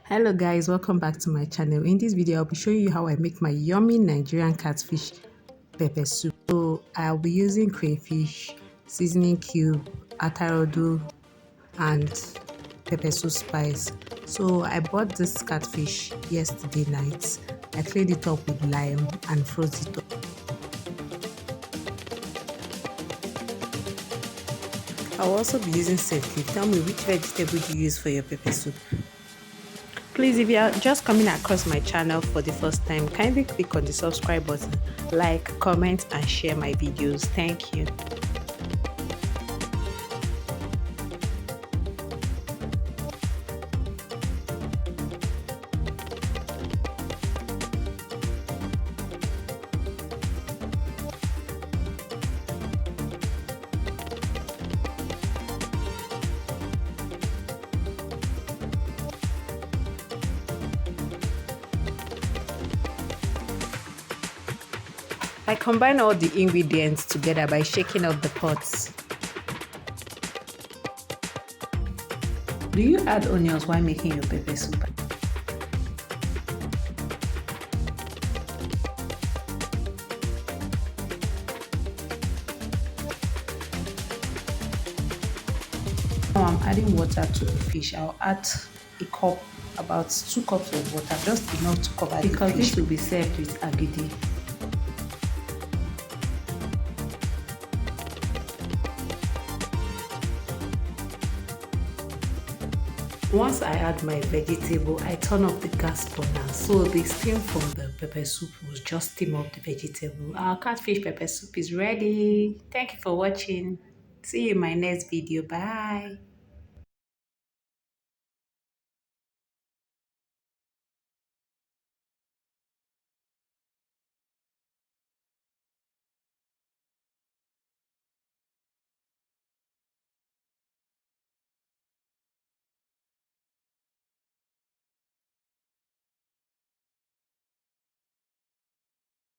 Hello guys, welcome back to my channel. In this video I'll be showing you how I make my yummy Nigerian catfish pepper soup. So I'll be using crayfish, seasoning cube, atarodo and pepper soup spice. So I bought this catfish yesterday night. I cleaned it up with lime and froze it up. I'll also be using safety. Tell me which vegetable you use for your pepper soup. Please, if you are just coming across my channel for the first time, kindly click on the subscribe button, like, comment and share my videos. Thank you. I combine all the ingredients together by shaking up the pots. Do you add onions while making your pepper soup? Now I'm adding water to the fish. I'll add a cup, about 2 cups of water, just enough to cover the fish. Because this will be served with agidi. Once I add my vegetable, I turn off the gas burner so the steam from the pepper soup will just steam up the vegetable. Our catfish pepper soup is ready. Thank you for watching. See you in my next video. Bye.